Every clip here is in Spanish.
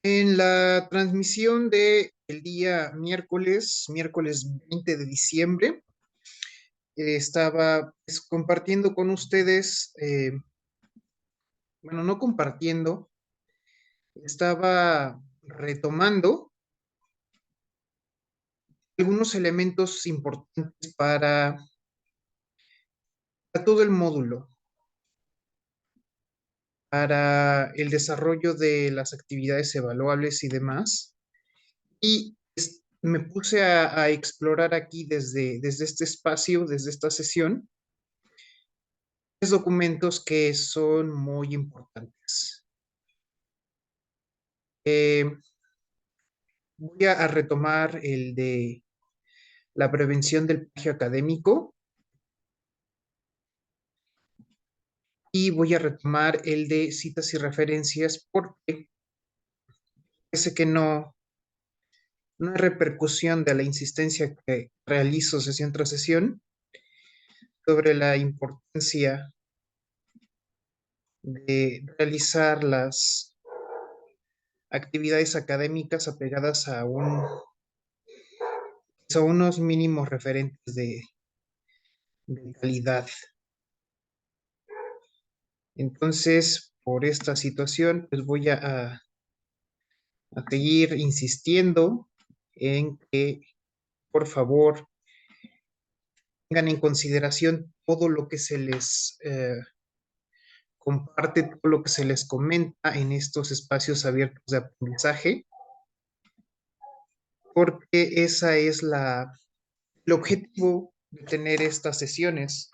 En la transmisión de el día miércoles 20 de diciembre, estaba pues, compartiendo con ustedes, bueno, no compartiendo, estaba retomando algunos elementos importantes para todo el módulo, para el desarrollo de las actividades evaluables y demás. Y me puse a explorar aquí desde este espacio, desde esta sesión, tres documentos que son muy importantes. Eh, Voy a retomar el de la prevención del plagio académico y voy a retomar el de citas y referencias porque parece que no hay repercusión de la insistencia que realizo sesión tras sesión sobre la importancia de realizar las actividades académicas apegadas a unos mínimos referentes de calidad. Entonces, por esta situación, pues voy a seguir insistiendo en que, por favor, tengan en consideración todo lo que se les comparte, todo lo que se les comenta en estos espacios abiertos de aprendizaje, porque esa es el objetivo de tener estas sesiones.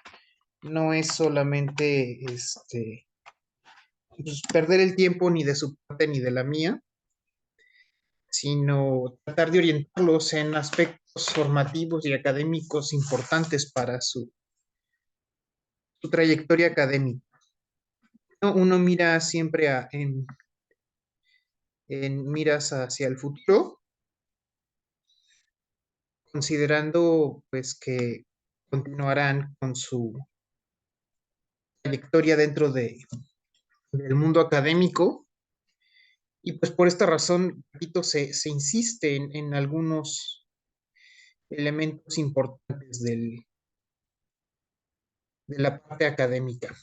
No es solamente pues, perder el tiempo ni de su parte ni de la mía, sino tratar de orientarlos en aspectos formativos y académicos importantes para su trayectoria académica. Uno mira siempre en miras hacia el futuro, considerando pues que continuarán con su trayectoria del mundo académico. Y pues por esta razón, repito, se insiste en algunos elementos importantes de la parte académica.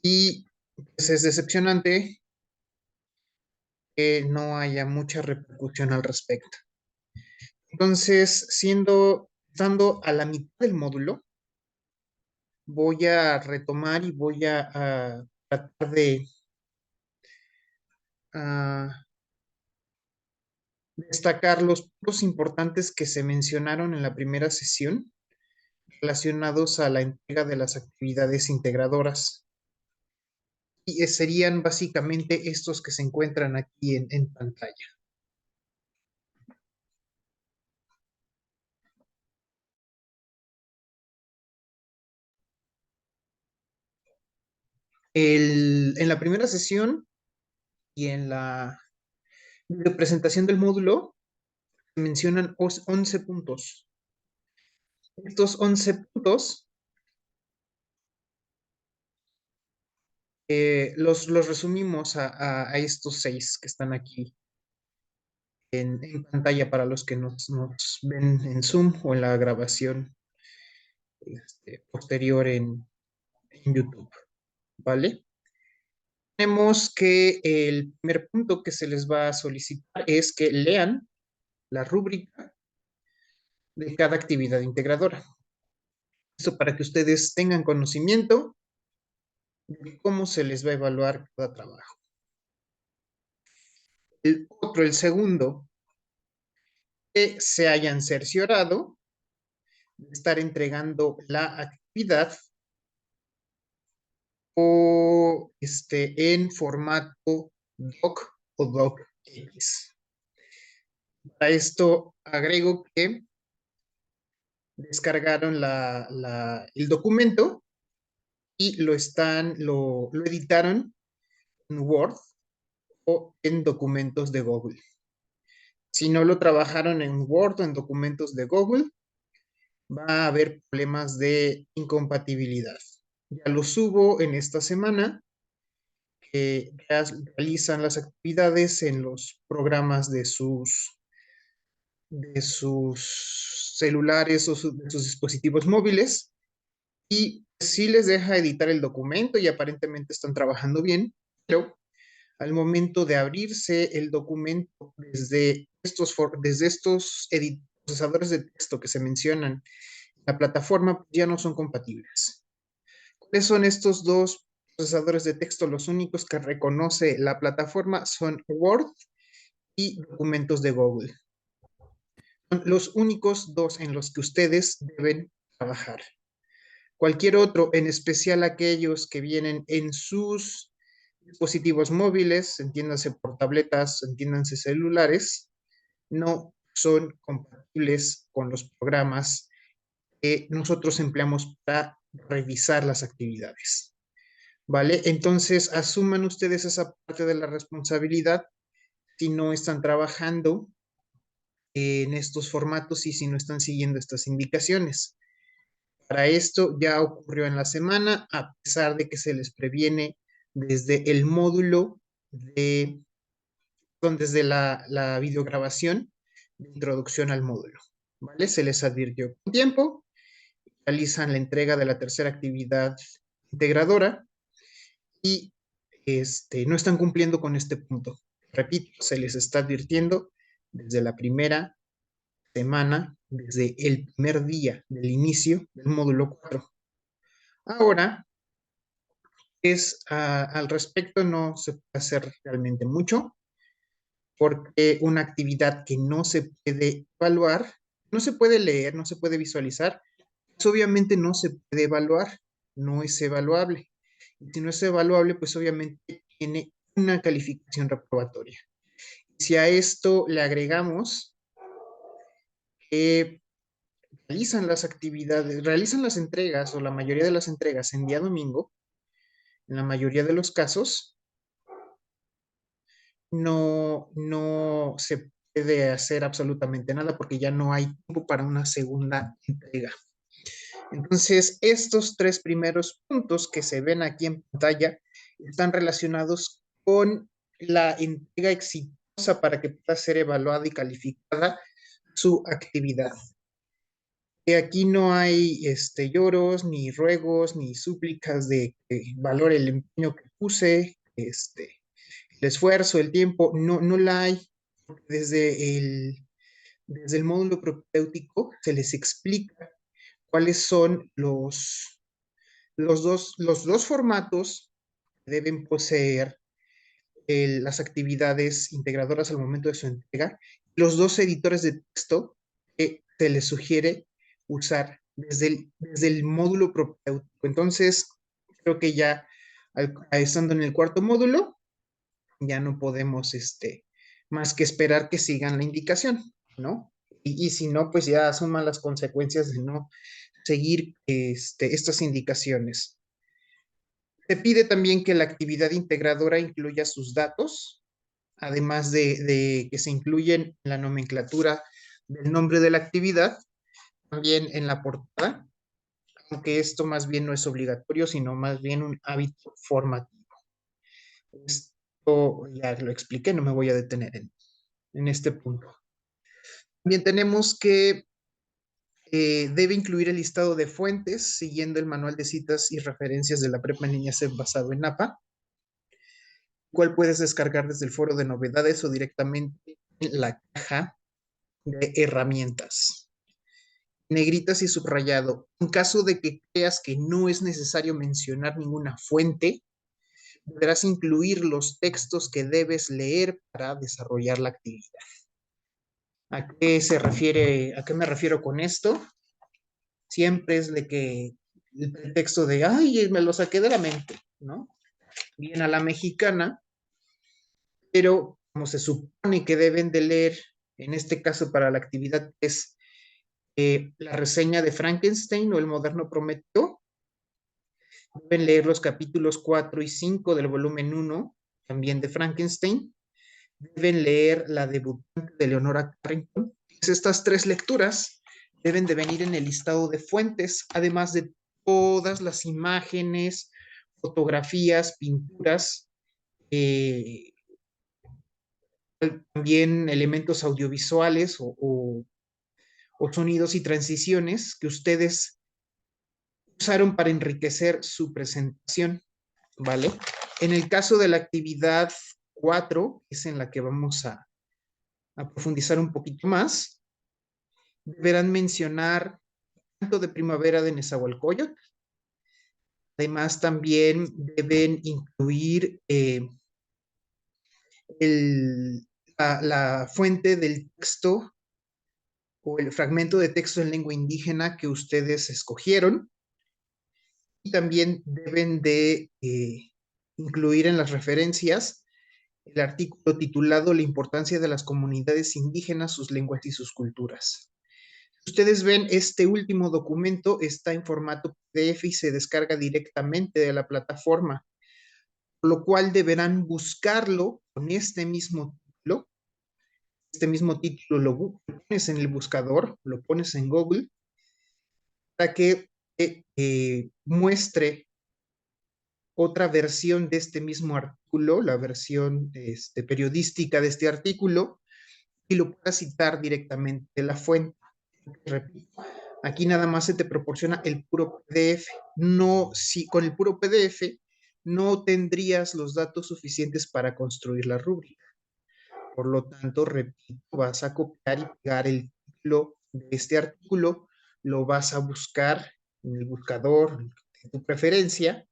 Y pues es decepcionante que no haya mucha repercusión al respecto. Entonces, estando a la mitad del módulo, voy a retomar y voy a tratar de a destacar los puntos importantes que se mencionaron en la primera sesión relacionados a la entrega de las actividades integradoras. Y serían básicamente estos que se encuentran aquí en pantalla. En la primera sesión y en la presentación del módulo se mencionan 11 puntos. Estos 11 puntos los resumimos a estos 6 que están aquí en pantalla para los que nos ven en Zoom o en la grabación posterior en YouTube, ¿vale? Tenemos que el primer punto que se les va a solicitar es que lean la rúbrica de cada actividad integradora. Eso para que ustedes tengan conocimiento de cómo se les va a evaluar cada trabajo. El segundo, que se hayan cerciorado de estar entregando la actividad o en formato doc o docx. Para esto agrego que descargaron el documento y lo editaron en Word o en documentos de Google. Si no lo trabajaron en Word o en documentos de Google, va a haber problemas de incompatibilidad. Ya lo subo en esta semana, que realizan las actividades en los programas de sus celulares o de sus dispositivos móviles y sí les deja editar el documento y aparentemente están trabajando bien, pero al momento de abrirse el documento desde estos procesadores de texto que se mencionan en la plataforma, ya no son compatibles. ¿Cuáles son estos dos procesadores de texto? Los únicos que reconoce la plataforma son Word y documentos de Google. Son los únicos dos en los que ustedes deben trabajar. Cualquier otro, en especial aquellos que vienen en sus dispositivos móviles, entiéndase por tabletas, entiéndanse celulares, no son compatibles con los programas que nosotros empleamos para revisar las actividades. ¿Vale? Entonces, asuman ustedes esa parte de la responsabilidad si no están trabajando en estos formatos y si no están siguiendo estas indicaciones. Para esto ya ocurrió en la semana, a pesar de que se les previene desde el módulo desde la videograbación de introducción al módulo, ¿vale? Se les advirtió con tiempo, realizan la entrega de la tercera actividad integradora y no están cumpliendo con este punto. Repito, se les está advirtiendo desde la primera semana, desde el primer día del inicio del módulo 4. Ahora, al respecto no se puede hacer realmente mucho, porque una actividad que no se puede evaluar, no se puede leer, no se puede visualizar, pues obviamente no se puede evaluar, no es evaluable. Y si no es evaluable, pues obviamente tiene una calificación reprobatoria. Si a esto le agregamos que realizan las actividades, realizan las entregas o la mayoría de las entregas en día domingo, en la mayoría de los casos, no se puede hacer absolutamente nada porque ya no hay tiempo para una segunda entrega. Entonces, estos tres primeros puntos que se ven aquí en pantalla están relacionados con la entrega exitosa para que pueda ser evaluada y calificada su actividad. Aquí no hay lloros, ni ruegos, ni súplicas de que valore el empeño que puse, el esfuerzo, el tiempo, no la hay. Desde el módulo propedéutico se les explica cuáles son los dos formatos que deben poseer las actividades integradoras al momento de su entrega, los dos editores de texto que se les sugiere usar desde el módulo propedéutico. Entonces, creo que ya estando en el cuarto módulo, ya no podemos más que esperar que sigan la indicación, ¿no? Y si no, pues ya asuman las consecuencias de no seguir estas indicaciones. Se pide también que la actividad integradora incluya sus datos, además de que se incluyen en la nomenclatura del nombre de la actividad, también en la portada, aunque esto más bien no es obligatorio, sino más bien un hábito formativo. Esto ya lo expliqué, no me voy a detener en este punto. También tenemos que debe incluir el listado de fuentes siguiendo el manual de citas y referencias de la prepa en línea CEP basado en APA, cual puedes descargar desde el foro de novedades o directamente en la caja de herramientas. Negritas y subrayado. En caso de que creas que no es necesario mencionar ninguna fuente, deberás incluir los textos que debes leer para desarrollar la actividad. ¿A qué me refiero con esto? Siempre es de que el pretexto de, ay, me lo saqué de la mente, ¿no? Bien a la mexicana, pero como se supone que deben de leer, en este caso para la actividad es la reseña de Frankenstein o el moderno Prometeo, deben leer los capítulos 4 y 5 del volumen 1, también de Frankenstein, deben leer la debutante de Leonora Carrington. Estas tres lecturas deben de venir en el listado de fuentes, además de todas las imágenes, fotografías, pinturas eh, también elementos audiovisuales o sonidos y transiciones que ustedes usaron para enriquecer su presentación, ¿vale? En el caso de la actividad 4, que es en la que vamos a profundizar un poquito más, deberán mencionar Canto de Primavera de Nezahualcóyotl. Además, también deben incluir la fuente del texto o el fragmento de texto en lengua indígena que ustedes escogieron. Y también deben de incluir en las referencias el artículo titulado La importancia de las comunidades indígenas, sus lenguas y sus culturas. Ustedes ven, este último documento está en formato PDF y se descarga directamente de la plataforma, por lo cual deberán buscarlo con este mismo título. Este mismo título lo pones en el buscador, lo pones en Google, para que muestre otra versión de este mismo artículo, la versión periodística de este artículo, y lo puedas citar directamente de la fuente. Repito, aquí nada más se te proporciona el puro PDF. No, si con el puro PDF no tendrías los datos suficientes para construir la rúbrica. Por lo tanto, repito, vas a copiar y pegar el título de este artículo, lo vas a buscar en el buscador de tu preferencia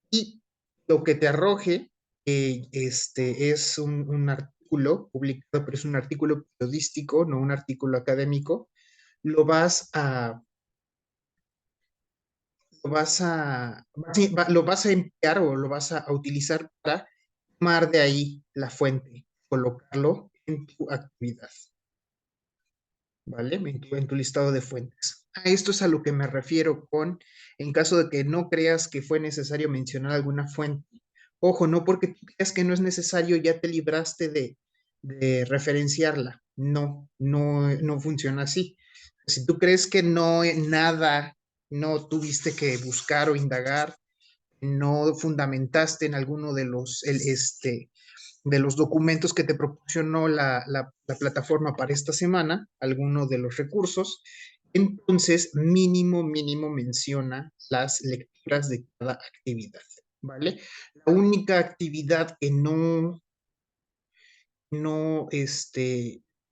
y lo que te arroje es un artículo publicado, pero es un artículo periodístico, no un artículo académico, lo vas a, lo vas a emplear o lo vas a utilizar para tomar de ahí la fuente, colocarlo en tu actividad, ¿vale? En tu listado de fuentes. A esto es a lo que me refiero con, en caso de que no creas que fue necesario mencionar alguna fuente. Ojo, no porque tú creas que no es necesario, ya te libraste de referenciarla. No, no funciona así. Si tú crees que no, nada, no tuviste que buscar o indagar, no fundamentaste en alguno de de los documentos que te proporcionó la plataforma para esta semana, alguno de los recursos, entonces mínimo menciona las lecturas de cada actividad, ¿vale? La única actividad que no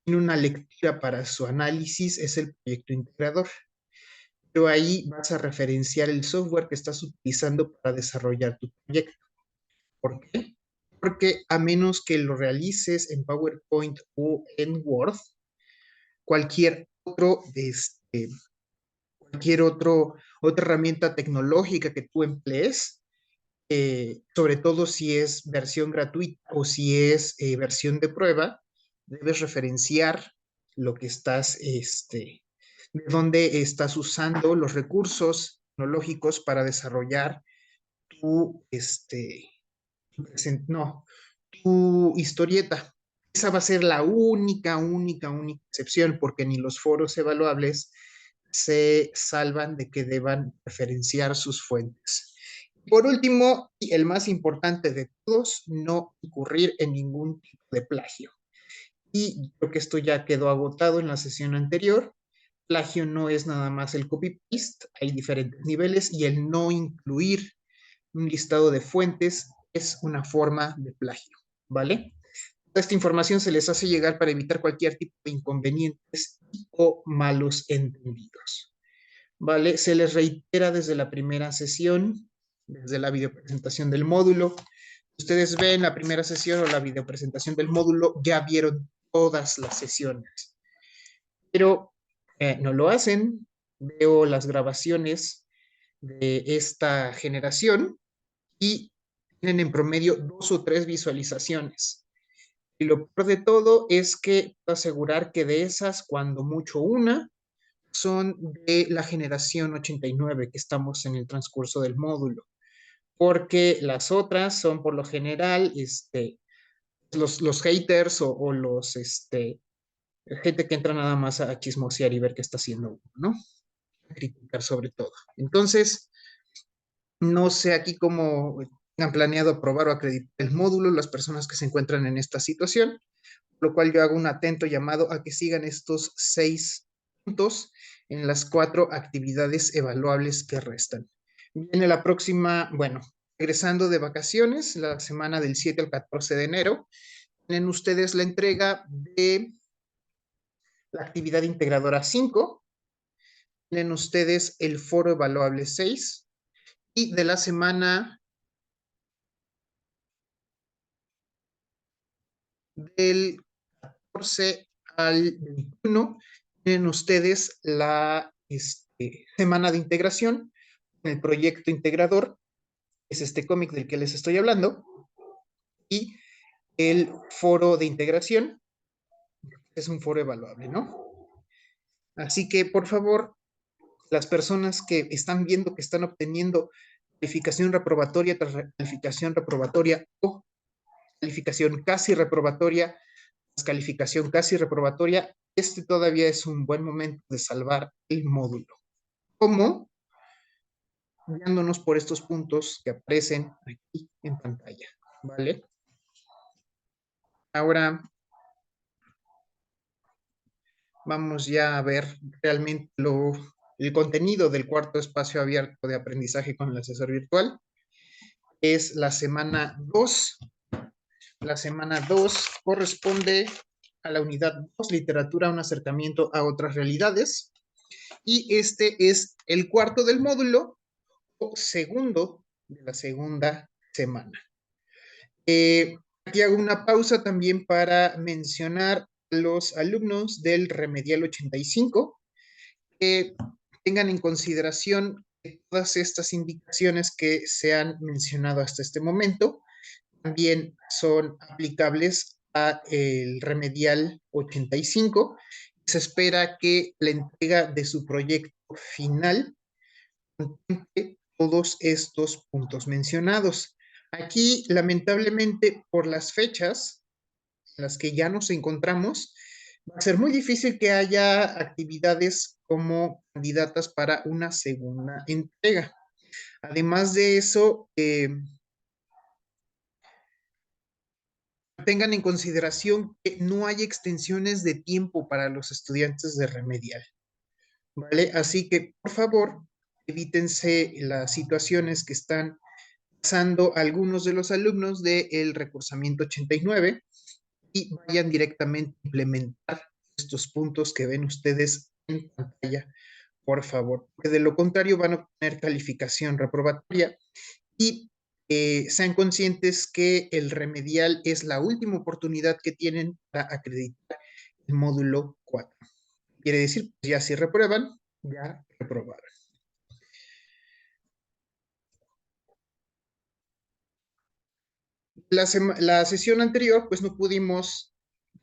tiene una lectura para su análisis es el proyecto integrador. Pero ahí vas a referenciar el software que estás utilizando para desarrollar tu proyecto. ¿Por qué? Porque a menos que lo realices en PowerPoint o en Word, cualquier otro, otra herramienta tecnológica que tú emplees, sobre todo si es versión gratuita o si es versión de prueba, debes referenciar lo que de dónde estás usando los recursos tecnológicos para desarrollar tu, no, tu historieta. Esa va a ser la única excepción, porque ni los foros evaluables se salvan de que deban referenciar sus fuentes. Por último, y el más importante de todos, no incurrir en ningún tipo de plagio. Y creo que esto ya quedó agotado en la sesión anterior. Plagio no es nada más el copy-paste, hay diferentes niveles y el no incluir un listado de fuentes es una forma de plagio, ¿vale? Toda esta información se les hace llegar para evitar cualquier tipo de inconvenientes o malos entendidos, ¿vale? Se les reitera desde la primera sesión, desde la videopresentación del módulo. Ustedes ven la primera sesión o la videopresentación del módulo, ya vieron todas las sesiones, pero no lo hacen. Veo las grabaciones de esta generación y tienen en promedio 2 o 3 visualizaciones. Y lo peor de todo es que puedo asegurar que de esas, cuando mucho una, son de la generación 89 que estamos en el transcurso del módulo, porque las otras son por lo general los haters o los gente que entra nada más a chismosear y ver qué está haciendo uno, ¿no? A criticar sobre todo. Entonces, no sé aquí cómo han planeado aprobar o acreditar el módulo, las personas que se encuentran en esta situación, lo cual yo hago un atento llamado a que sigan estos 6 puntos en las 4 actividades evaluables que restan. Viene la próxima, bueno, regresando de vacaciones, la semana del 7 al 14 de enero, tienen ustedes la entrega de la actividad integradora 5, tienen ustedes el foro evaluable 6, y de la semana del 14 al 21 tienen ustedes la semana de integración, el proyecto integrador, es este cómic del que les estoy hablando, y el foro de integración, es un foro evaluable, ¿no? Así que, por favor, las personas que están viendo que están obteniendo calificación reprobatoria tras calificación reprobatoria o calificación casi reprobatoria, calificación casi reprobatoria, este todavía es un buen momento de salvar el módulo. ¿Cómo? Guiándonos por estos puntos que aparecen aquí en pantalla, ¿vale? Ahora vamos ya a ver realmente el contenido del cuarto espacio abierto de aprendizaje con el asesor virtual. Es la semana 2. La semana 2 corresponde a la unidad 2, literatura, un acercamiento a otras realidades. Y este es el cuarto del módulo o segundo de la segunda semana. Aquí hago una pausa también para mencionar a los alumnos del Remedial 85 que tengan en consideración que todas estas indicaciones que se han mencionado hasta este momento también son aplicables a el Remedial 85. Se espera que la entrega de su proyecto final contemple todos estos puntos mencionados. Aquí, lamentablemente, por las fechas en las que ya nos encontramos, va a ser muy difícil que haya actividades como candidatas para una segunda entrega. Además de eso, tengan en consideración que no hay extensiones de tiempo para los estudiantes de remedial, ¿vale? Así que, por favor, evítense las situaciones que están pasando algunos de los alumnos del recursamiento 89 y vayan directamente a implementar estos puntos que ven ustedes en pantalla, por favor, porque de lo contrario van a obtener calificación reprobatoria y sean conscientes que el remedial es la última oportunidad que tienen para acreditar el módulo 4. Quiere decir, pues ya si reprueban, ya reprobaron. La sesión anterior, pues no pudimos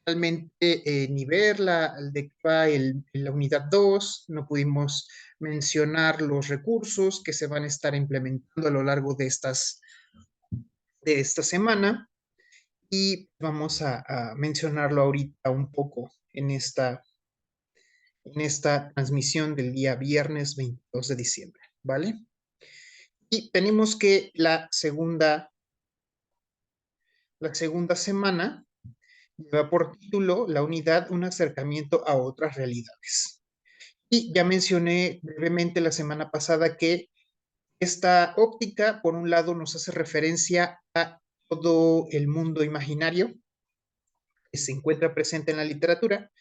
realmente ni ver de qué va la unidad 2, no pudimos mencionar los recursos que se van a estar implementando a lo largo de esta semana y vamos a mencionarlo ahorita un poco en esta transmisión del día viernes 22 de diciembre, ¿vale? Y tenemos que la segunda semana lleva por título la unidad Un acercamiento a otras realidades. Y ya mencioné brevemente la semana pasada que esta óptica, por un lado, nos hace referencia a todo el mundo imaginario que se encuentra presente en la literatura,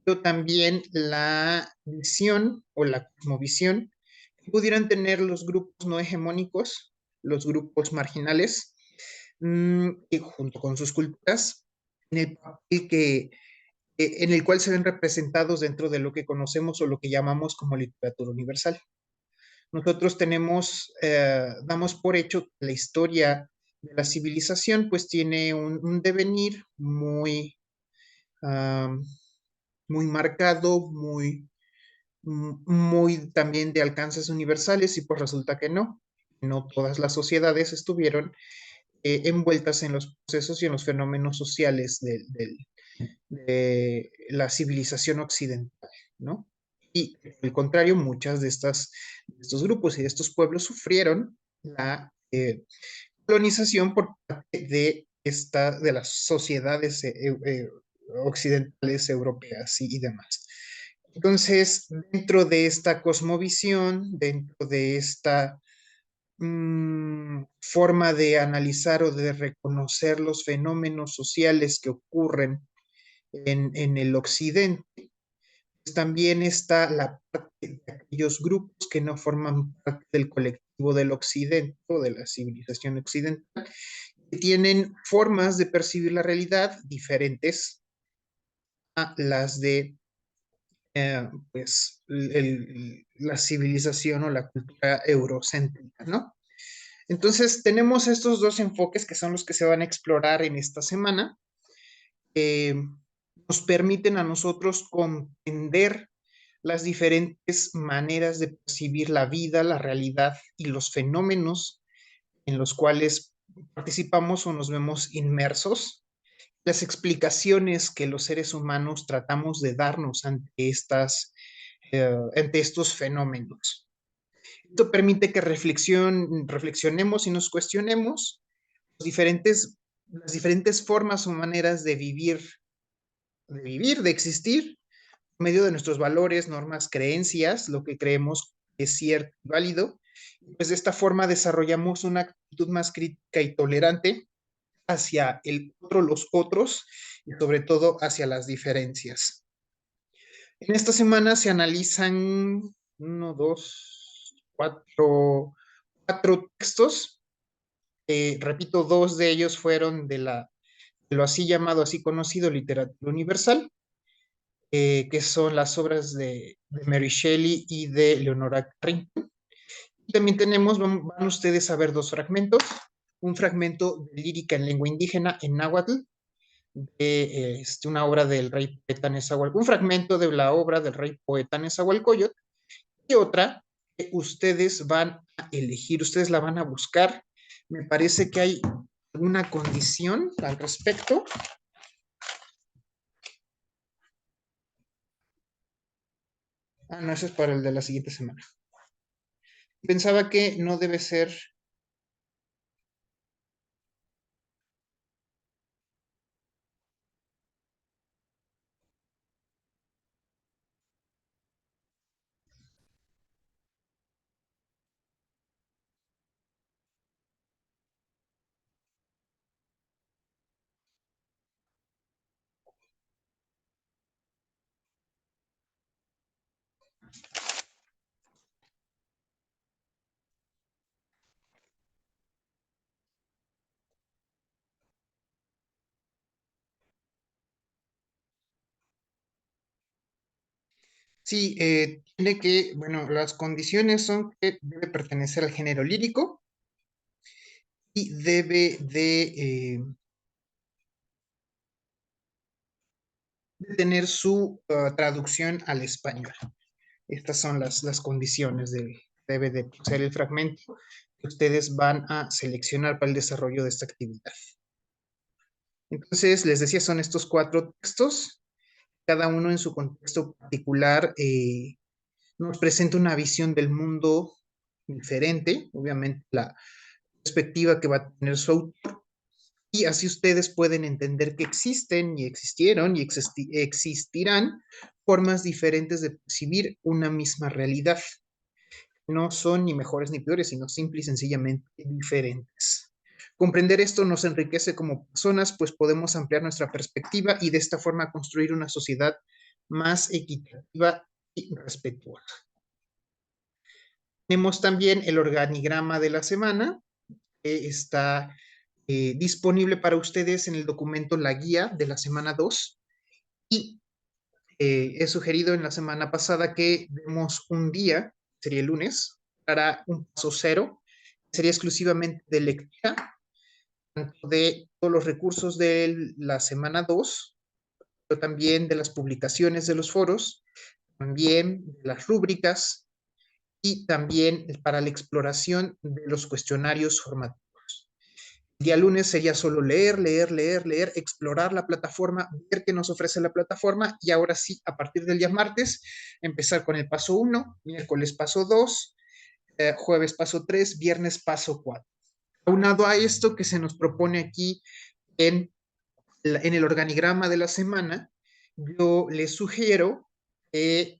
pero también la visión o la cosmovisión que pudieran tener los grupos no hegemónicos, los grupos marginales, y junto con sus culturas, en el papel en el cual se ven representados dentro de lo que conocemos o lo que llamamos como literatura universal. Nosotros damos por hecho que la historia de la civilización pues tiene un devenir uh, muy marcado, muy también de alcances universales y pues resulta que no todas las sociedades estuvieron envueltas en los procesos y en los fenómenos sociales de la civilización occidental, ¿no? Y al contrario, muchas de estos grupos y de estos pueblos sufrieron colonización por parte de las sociedades occidentales, europeas y demás. Entonces, dentro de esta cosmovisión, dentro de esta forma de analizar o de reconocer los fenómenos sociales que ocurren en el occidente, pues también está la parte de aquellos grupos que no forman parte del colectivo del occidente o de la civilización occidental, que tienen formas de percibir la realidad diferentes a las de pues, la civilización o la cultura eurocéntrica, ¿no? Entonces, tenemos estos dos enfoques que son los que se van a explorar en esta semana. Nos permiten a nosotros comprender las diferentes maneras de percibir la vida, la realidad y los fenómenos en los cuales participamos o nos vemos inmersos, las explicaciones que los seres humanos tratamos de darnos ante estos fenómenos. Esto permite que reflexionemos y nos cuestionemos las diferentes formas o maneras de existir, por medio de nuestros valores, normas, creencias, lo que creemos que es cierto y válido. Pues de esta forma desarrollamos una actitud más crítica y tolerante hacia el otro, los otros, y sobre todo hacia las diferencias. En esta semana se analizan uno, dos, cuatro textos. Repito, dos de ellos fueron de lo así llamado, así conocido literatura universal, que son las obras de Mary Shelley y de Leonora Carrington. Y también van ustedes a ver dos fragmentos, un fragmento de lírica en lengua indígena en náhuatl, de una obra del rey poeta Nezahualcóyotl, un fragmento de la obra del rey poeta Nezahualcóyotl, y otra que ustedes van a elegir, ustedes la van a buscar. Me parece que hay alguna condición al respecto. Ah, no, eso es para el de la siguiente semana. Pensaba que no debe ser. Sí, tiene que, bueno, las condiciones son que debe pertenecer al género lírico y de tener su traducción al español. Estas son las condiciones debe de ser el fragmento que ustedes van a seleccionar para el desarrollo de esta actividad. Entonces, les decía, son estos cuatro textos, cada uno en su contexto particular nos presenta una visión del mundo diferente, obviamente la perspectiva que va a tener su autor, y así ustedes pueden entender que existen y existieron y existirán formas diferentes de percibir una misma realidad. No son ni mejores ni peores, sino simple y sencillamente diferentes. Comprender esto nos enriquece como personas, pues podemos ampliar nuestra perspectiva y de esta forma construir una sociedad más equitativa y respetuosa. Tenemos también el organigrama de la semana, que está disponible para ustedes en el documento La Guía de la semana 2. Y he sugerido en la semana pasada que demos un día, sería el lunes, para un paso cero, sería exclusivamente de lectura, tanto de todos los recursos de la semana 2, pero también de las publicaciones de los foros, también de las rúbricas y también para la exploración de los cuestionarios formativos. El día lunes sería solo leer, leer, leer, leer, explorar la plataforma, ver qué nos ofrece la plataforma y ahora sí, a partir del día martes, empezar con el paso 1, miércoles paso 2, jueves paso 3, viernes paso 4. Aunado a esto que se nos propone aquí en el organigrama de la semana, yo les sugiero que,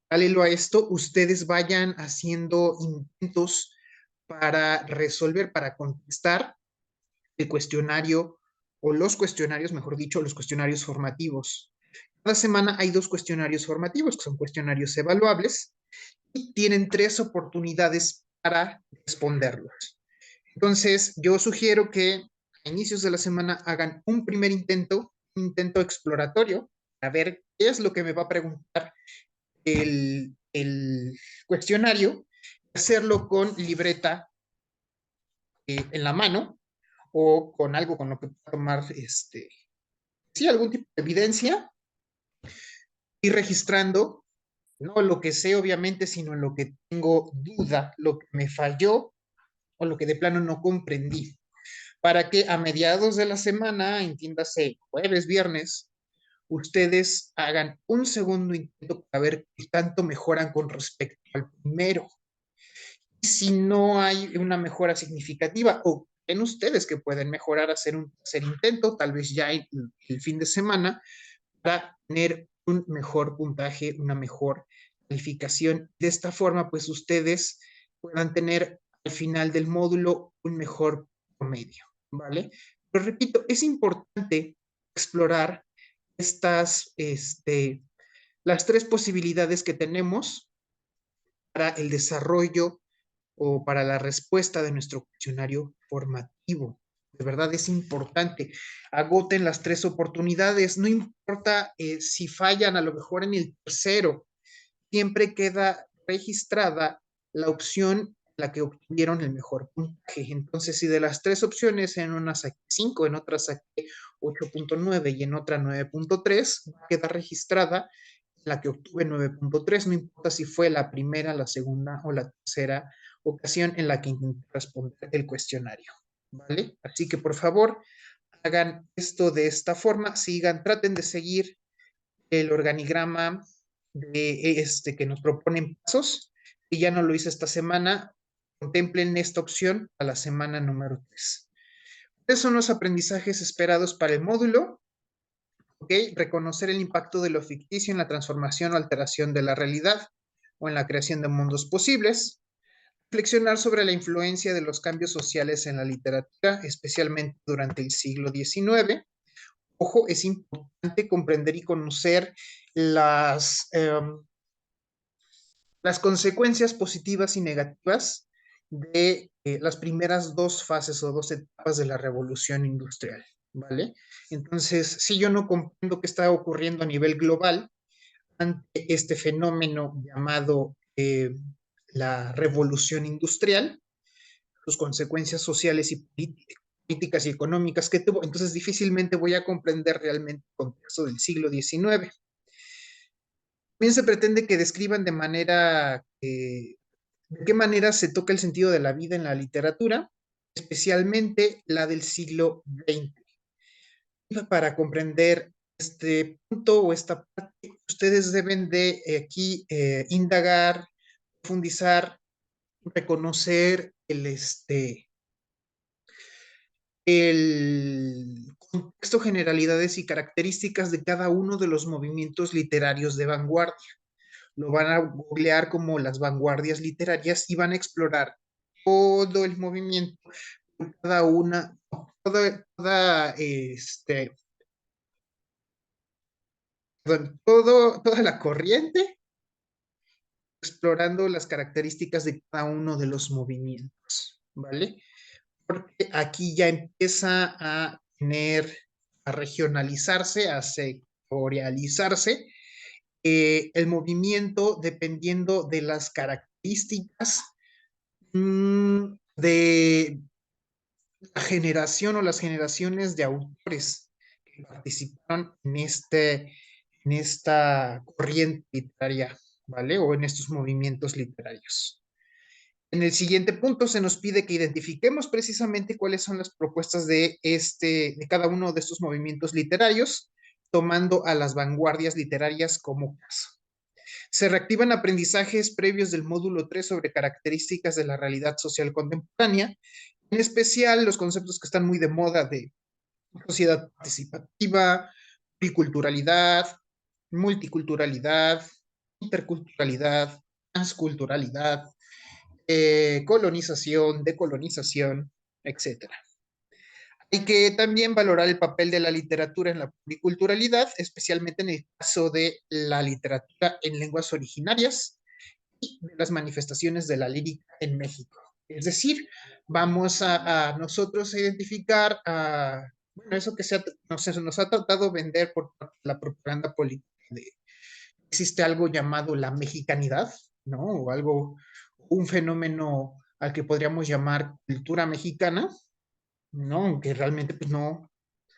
paralelo a esto, ustedes vayan haciendo intentos para resolver, para contestar el cuestionario o los cuestionarios, mejor dicho, los cuestionarios formativos. Cada semana hay 2 cuestionarios formativos, que son cuestionarios evaluables, y tienen 3 oportunidades para responderlos. Entonces, yo sugiero que a inicios de la semana hagan un primer intento, un intento exploratorio, a ver qué es lo que me va a preguntar el cuestionario, hacerlo con libreta en la mano o con algo con lo que pueda tomar, sí, algún tipo de evidencia, y registrando, no lo que sé obviamente, sino en lo que tengo duda, lo que me falló o lo que de plano no comprendí, para que a mediados de la semana, entiéndase jueves, viernes, ustedes hagan un segundo intento para ver qué tanto mejoran con respecto al primero. Y si no hay una mejora significativa o en ustedes que pueden mejorar, hacer un tercer intento, tal vez ya el fin de semana, para tener un mejor puntaje, una mejor calificación. De esta forma, pues ustedes puedan tener al final del módulo un mejor promedio, ¿vale? Pero repito, es importante explorar las 3 posibilidades que tenemos para el desarrollo o para la respuesta de nuestro cuestionario formativo. De verdad es importante. Agoten las 3 oportunidades. No importa si fallan a lo mejor en el tercero, siempre queda registrada la opción en la que obtuvieron el mejor puntaje. Entonces, si de las 3 opciones en una saqué 5, en otra saqué 8.9 y en otra 9.3, queda registrada la que obtuve 9.3, no importa si fue la primera, la segunda o la tercera ocasión en la que intenté responder el cuestionario, ¿vale? Así que por favor, hagan esto de esta forma, sigan, traten de seguir el organigrama que nos proponen pasos. Si ya no lo hice esta semana, contemplen esta opción a la semana número 3. ¿Cuáles son los aprendizajes esperados para el módulo? ¿Ok? Reconocer el impacto de lo ficticio en la transformación o alteración de la realidad o en la creación de mundos posibles. Reflexionar sobre la influencia de los cambios sociales en la literatura, especialmente durante el siglo XIX. Ojo, es importante comprender y conocer las consecuencias positivas y negativas de las primeras 2 fases o 2 etapas de la revolución industrial, ¿vale? Entonces, si yo no comprendo qué está ocurriendo a nivel global ante este fenómeno llamado la revolución industrial, sus consecuencias sociales y políticas y económicas que tuvo, entonces difícilmente voy a comprender realmente el contexto del siglo XIX. También se pretende que describan de qué manera se toca el sentido de la vida en la literatura, especialmente la del siglo XX. Para comprender este punto o esta parte, ustedes deben de aquí indagar, profundizar, reconocer el contexto, generalidades y características de cada uno de los movimientos literarios de vanguardia. Lo van a googlear como las vanguardias literarias y van a explorar todo el movimiento, cada una, toda la corriente, explorando las características de cada uno de los movimientos, ¿vale? Porque aquí ya empieza a regionalizarse, a sectorializarse el movimiento dependiendo de las características de la generación o las generaciones de autores que participaron en esta corriente literaria, ¿vale? O en estos movimientos literarios. En el siguiente punto se nos pide que identifiquemos precisamente cuáles son las propuestas de cada uno de estos movimientos literarios, tomando a las vanguardias literarias como caso. Se reactivan aprendizajes previos del módulo 3 sobre características de la realidad social contemporánea En especial los conceptos que están muy de moda de sociedad participativa, biculturalidad, multiculturalidad, interculturalidad, transculturalidad, colonización, decolonización, etcétera. Hay que también valorar el papel de la literatura en la pluriculturalidad, especialmente en el caso de la literatura en lenguas originarias y de las manifestaciones de la lírica en México. Es decir, vamos a nosotros a identificar bueno, eso que nos ha tratado vender por la propaganda política de existe algo llamado la mexicanidad, ¿no? O algo, un fenómeno al que podríamos llamar cultura mexicana, ¿no? Aunque realmente pues no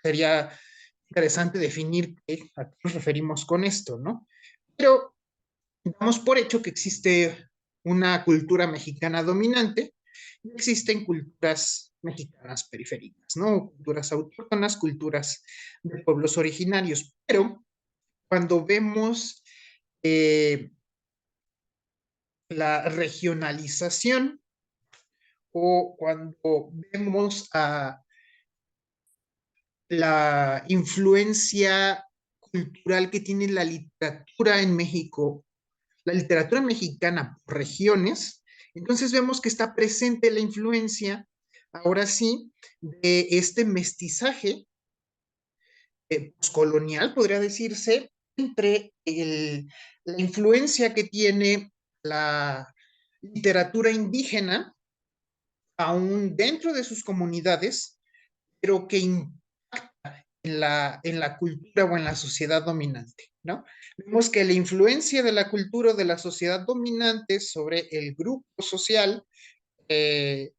sería interesante definir a qué nos referimos con esto, ¿no? Pero damos por hecho que existe una cultura mexicana dominante y existen culturas mexicanas periféricas, ¿no? Culturas autóctonas, culturas de pueblos originarios. Pero cuando vemos la regionalización o cuando vemos a la influencia cultural que tiene la literatura en México, la literatura mexicana por regiones, entonces vemos que está presente la influencia, ahora sí, de este mestizaje poscolonial, podría decirse, entre la influencia que tiene la literatura indígena, aún dentro de sus comunidades, pero que en la cultura o en la sociedad dominante, ¿no? Vemos que la influencia de la cultura o de la sociedad dominante sobre el grupo social eh,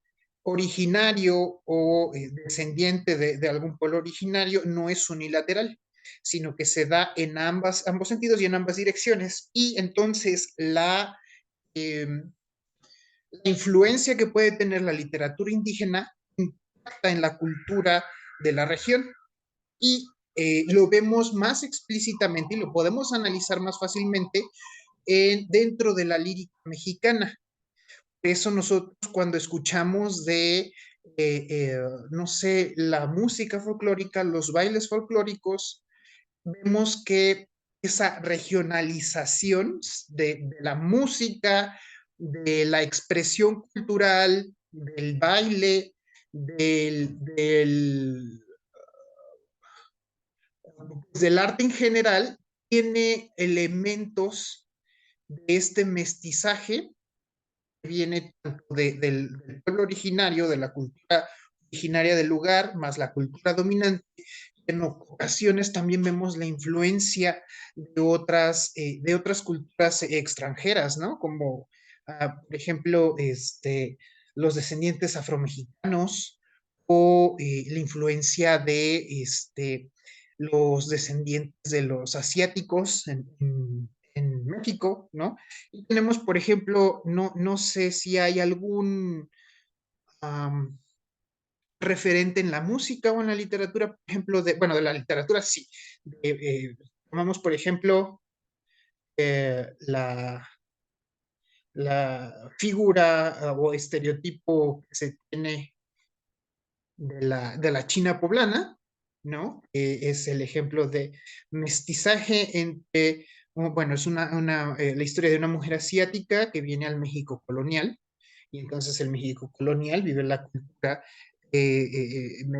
originario o descendiente de algún pueblo originario no es unilateral, sino que se da en ambos sentidos y en ambas direcciones. Y entonces la influencia que puede tener la literatura indígena impacta en la cultura de la región y lo vemos más explícitamente y lo podemos analizar más fácilmente dentro de la lírica mexicana. Por eso nosotros cuando escuchamos no sé, la música folclórica, los bailes folclóricos, vemos que esa regionalización de la música, de la expresión cultural, del baile, del arte en general, tiene elementos de este mestizaje que viene tanto del pueblo originario, de la cultura originaria del lugar, más la cultura dominante. En ocasiones también vemos la influencia de otras culturas extranjeras, ¿no? Como, por ejemplo, los descendientes afromexicanos o la influencia de los descendientes de los asiáticos en México, ¿no? Y tenemos, por ejemplo, no sé si hay algún um, referente en la música o en la literatura, por ejemplo, bueno, de la literatura sí. Tomamos, por ejemplo, la figura o estereotipo que se tiene de la China poblana, ¿no? Es el ejemplo de mestizaje entre, bueno, es la historia de una mujer asiática que viene al México colonial, y entonces el México colonial vive la cultura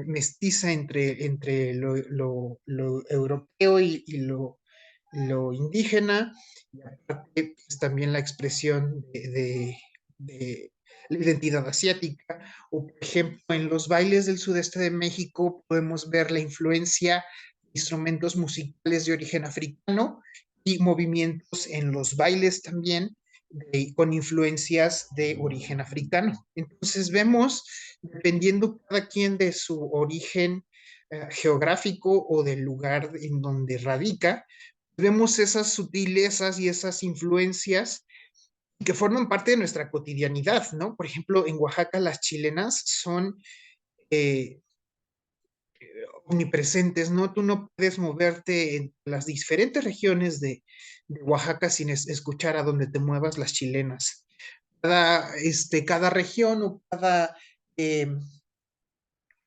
mestiza entre lo europeo y lo indígena, y aparte es también la expresión de la identidad asiática, o por ejemplo en los bailes del sudeste de México podemos ver la influencia de instrumentos musicales de origen africano y movimientos en los bailes también con influencias de origen africano. Entonces vemos, dependiendo cada quien de su origen geográfico o del lugar en donde radica, vemos esas sutilezas y esas influencias que forman parte de nuestra cotidianidad, ¿no? Por ejemplo, en Oaxaca las chilenas son eh, omnipresentes, ¿no? Tú no puedes moverte en las diferentes regiones de Oaxaca sin escuchar a donde te muevas las chilenas. Cada región o cada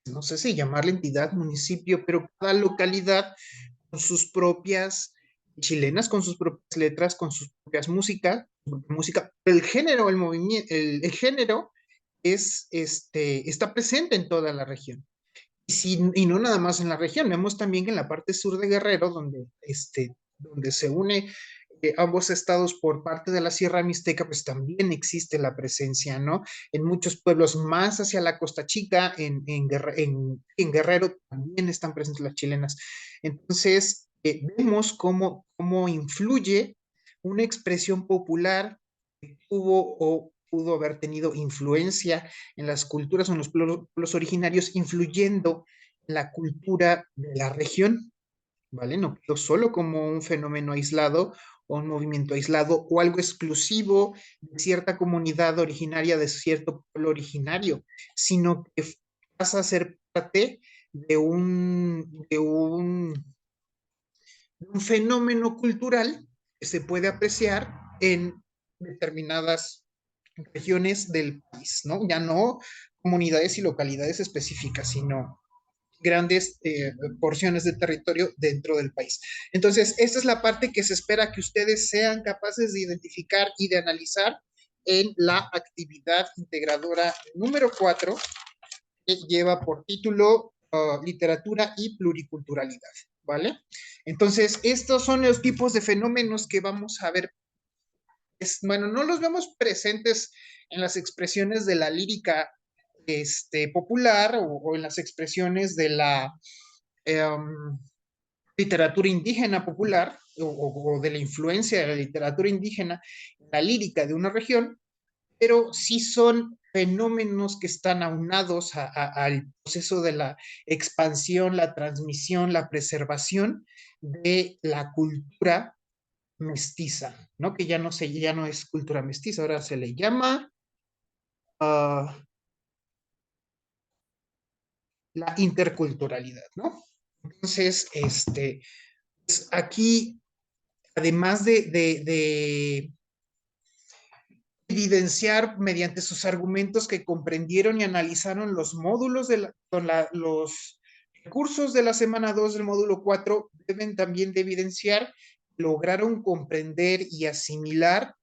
no sé si llamarla entidad, municipio, pero cada localidad con sus propias chilenas, con sus propias letras, con sus propias música. El género, el movimiento, el género está presente en toda la región. Y no nada más en la región, vemos también que en la parte sur de Guerrero, donde se une ambos estados por parte de la Sierra Mixteca, pues también existe la presencia, ¿no? En muchos pueblos más hacia la Costa Chica, en Guerrero también están presentes las chilenas. Entonces, vemos cómo influye una expresión popular que tuvo o pudo haber tenido influencia en las culturas o en los pueblos originarios, influyendo en la cultura de la región, ¿vale? No quedó solo como un fenómeno aislado o un movimiento aislado o algo exclusivo de cierta comunidad originaria, de cierto pueblo originario, sino que pasa a ser parte de un fenómeno cultural que se puede apreciar en determinadas regiones del país, ¿no? Ya no comunidades y localidades específicas, sino grandes porciones de territorio dentro del país. Entonces, esta es la parte que se espera que ustedes sean capaces de identificar y de analizar en la actividad integradora número 4, que lleva por título Literatura y Pluriculturalidad, ¿vale? Entonces, estos son los tipos de fenómenos que vamos a ver. Bueno, no los vemos presentes en las expresiones de la lírica popular o en las expresiones de la um, literatura indígena popular o de la influencia de la literatura indígena en la lírica de una región, pero sí son fenómenos que están aunados al proceso de la expansión, la transmisión, la preservación de la cultura mestiza, ¿no? Que ya no es cultura mestiza, ahora se le llama uh, la interculturalidad, ¿no? Entonces, pues aquí, además de evidenciar mediante sus argumentos que comprendieron y analizaron los módulos los recursos de la semana 2 del módulo 4, deben también de evidenciar, lograron comprender y asimilar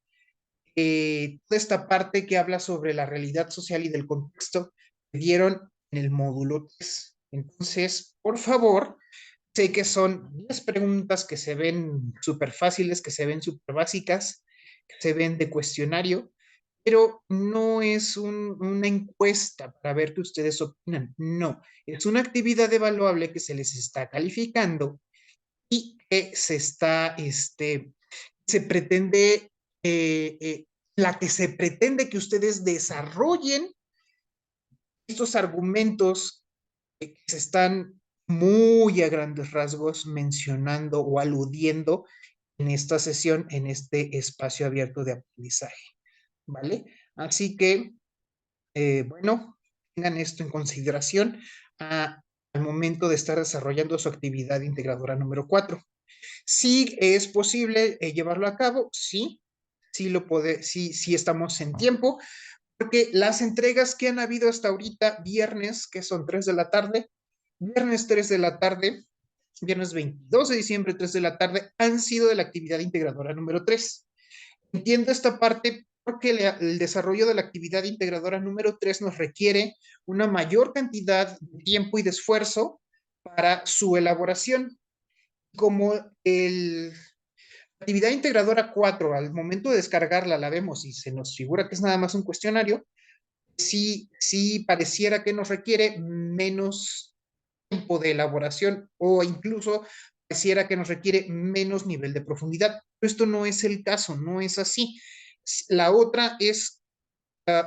toda esta parte que habla sobre la realidad social y del contexto que dieron en el módulo 3. Entonces, por favor, sé que son 10 preguntas que se ven súper fáciles, que se ven súper básicas, que se ven de cuestionario, pero no es una encuesta para ver qué ustedes opinan. No, es una actividad evaluable que se les está calificando y que se pretende, la que se pretende que ustedes desarrollen estos argumentos que se están muy a grandes rasgos mencionando o aludiendo en esta sesión, en este espacio abierto de aprendizaje, ¿vale? Así que, bueno, tengan esto en consideración al momento de estar desarrollando su actividad integradora número 4. Sí es posible llevarlo a cabo, sí, sí estamos en tiempo, porque las entregas que han habido hasta ahorita, viernes, que son 3 de la tarde, viernes 3 de la tarde, viernes 22 de diciembre, 3 de la tarde, han sido de la actividad integradora número 3. Entiendo esta parte porque el desarrollo de la actividad integradora número 3 nos requiere una mayor cantidad de tiempo y de esfuerzo para su elaboración. Como la actividad integradora 4, al momento de descargarla, la vemos y se nos figura que es nada más un cuestionario, sí pareciera que nos requiere menos tiempo de elaboración o incluso pareciera que nos requiere menos nivel de profundidad. Pero esto no es el caso, no es así. La otra es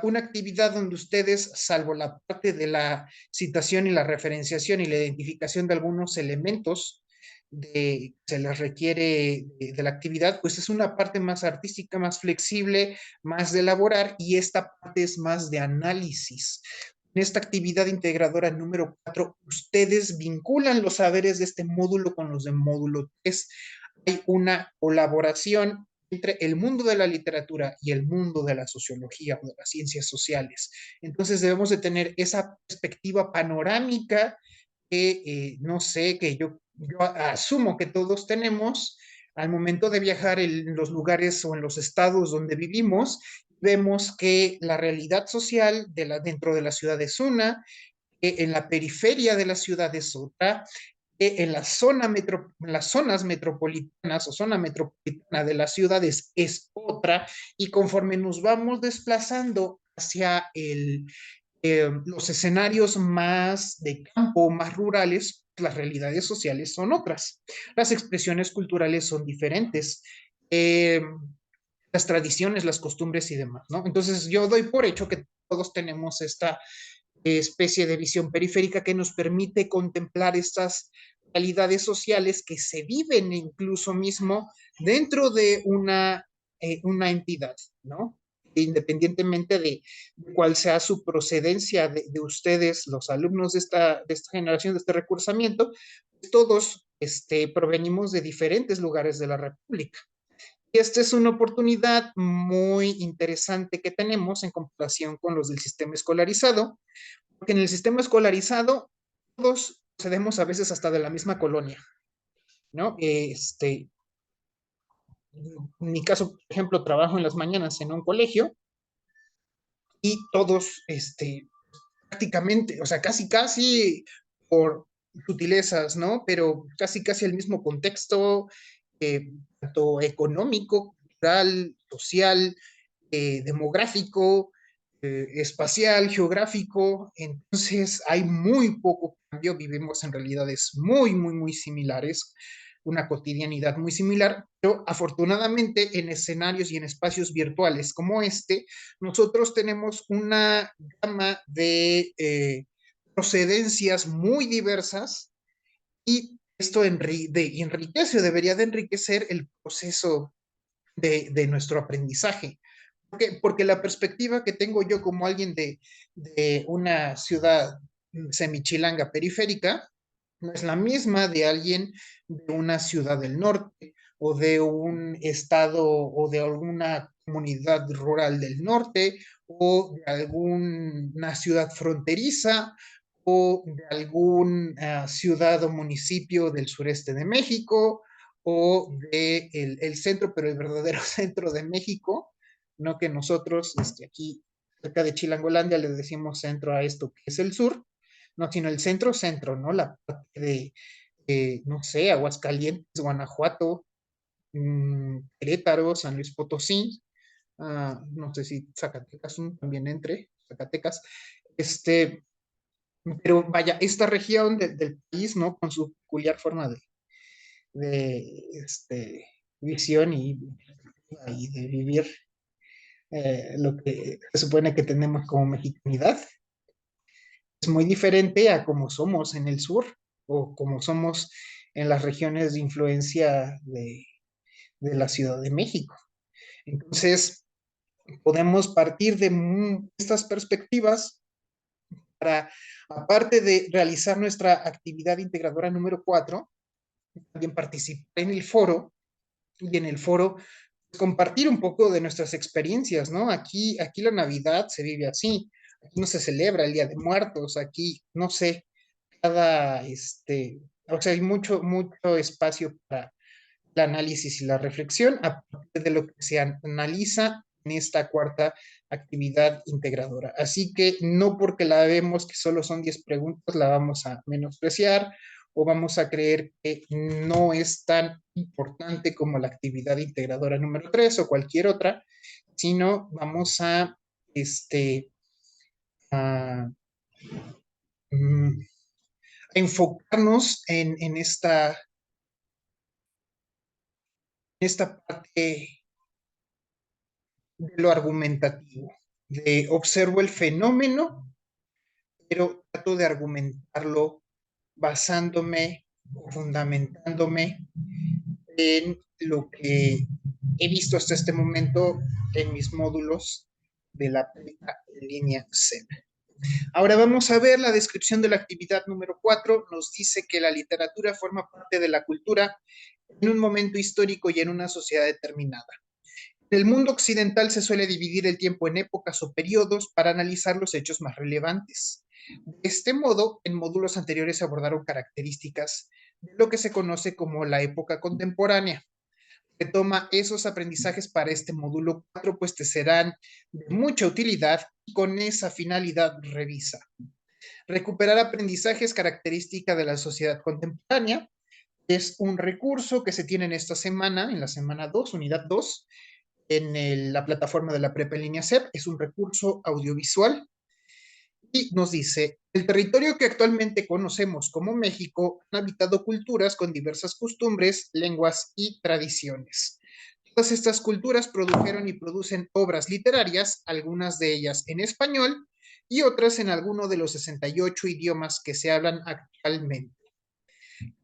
una actividad donde ustedes, salvo la parte de la citación y la referenciación y la identificación de algunos elementos se les requiere de la actividad, pues es una parte más artística, más flexible, más de elaborar, y esta parte es más de análisis. En esta actividad integradora número 4, ustedes vinculan los saberes de este módulo con los del módulo 3. Hay una colaboración entre el mundo de la literatura y el mundo de la sociología o de las ciencias sociales. Entonces debemos de tener esa perspectiva panorámica que, no sé, que yo asumo que todos tenemos al momento de viajar en los lugares o en los estados donde vivimos. Vemos que la realidad social dentro de la ciudad es una, que en la periferia de la ciudad es otra, que en las zonas metropolitanas o zona metropolitana de las ciudades es otra, y conforme nos vamos desplazando hacia los escenarios más de campo, más rurales, las realidades sociales son otras. Las expresiones culturales son diferentes. Las tradiciones, las costumbres y demás, ¿no? Entonces yo doy por hecho que todos tenemos esta especie de visión periférica que nos permite contemplar estas realidades sociales que se viven incluso mismo dentro de una entidad, ¿no? Independientemente de cuál sea su procedencia de ustedes, los alumnos de esta generación, de este recursamiento, todos provenimos de diferentes lugares de la República. Y esta es una oportunidad muy interesante que tenemos en comparación con los del sistema escolarizado, porque en el sistema escolarizado todos procedemos a veces hasta de la misma colonia, ¿no? En mi caso, por ejemplo, trabajo en las mañanas en un colegio y todos, prácticamente, o sea, casi, casi por sutilezas, ¿no? Pero casi, casi el mismo contexto, tanto económico, cultural, social, demográfico, espacial, geográfico. Entonces hay muy poco cambio, vivimos en realidades muy, muy, muy similares, una cotidianidad muy similar, pero afortunadamente en escenarios y en espacios virtuales como este, nosotros tenemos una gama de procedencias muy diversas, y esto enriquece o debería de enriquecer el proceso de nuestro aprendizaje. Porque la perspectiva que tengo yo como alguien de una ciudad semichilanga periférica no es la misma de alguien de una ciudad del norte o de un estado o de alguna comunidad rural del norte o de alguna ciudad fronteriza o de alguna ciudad o municipio del sureste de México o de el centro, pero el verdadero centro de México, no que nosotros aquí cerca de Chilangolandia le decimos centro a esto que es el sur, no, sino el centro, ¿no? La parte no sé, Aguascalientes, Guanajuato, Querétaro, San Luis Potosí, no sé si Zacatecas también entre Zacatecas, pero vaya, esta región del país, ¿no? Con su peculiar forma de visión y de vivir lo que se supone que tenemos como mexicanidad, es muy diferente a como somos en el sur o como somos en las regiones de influencia de la Ciudad de México. Entonces, podemos partir de estas perspectivas para, aparte de realizar nuestra actividad integradora número 4, también participar en el foro y en el foro compartir un poco de nuestras experiencias, ¿no? Aquí la Navidad se vive así, aquí no se celebra el Día de Muertos, aquí, no sé, o sea, hay mucho, mucho espacio para el análisis y la reflexión a partir de lo que se analiza en esta cuarta actividad integradora. Así que no porque la vemos que solo son 10 preguntas, la vamos a menospreciar o vamos a creer que no es tan importante como la actividad integradora número 3 o cualquier otra, sino vamos a, mm, a enfocarnos en esta parte de lo argumentativo, de observo el fenómeno, pero trato de argumentarlo basándome o fundamentándome en lo que he visto hasta este momento en mis módulos de la prédica en línea SEM. Ahora vamos a ver la descripción de la actividad número 4. Nos dice que la literatura forma parte de la cultura en un momento histórico y en una sociedad determinada. En el mundo occidental se suele dividir el tiempo en épocas o periodos para analizar los hechos más relevantes. De este modo, en módulos anteriores se abordaron características de lo que se conoce como la época contemporánea. Retoma esos aprendizajes para este módulo 4, pues te serán de mucha utilidad y con esa finalidad revisa. Recuperar aprendizajes característica de la sociedad contemporánea es un recurso que se tiene en esta semana, en la semana 2, unidad 2, la plataforma de la Prepa en línea CEP. Es un recurso audiovisual y nos dice, el territorio que actualmente conocemos como México ha habitado culturas con diversas costumbres, lenguas y tradiciones. Todas estas culturas produjeron y producen obras literarias, algunas de ellas en español y otras en alguno de los 68 idiomas que se hablan actualmente.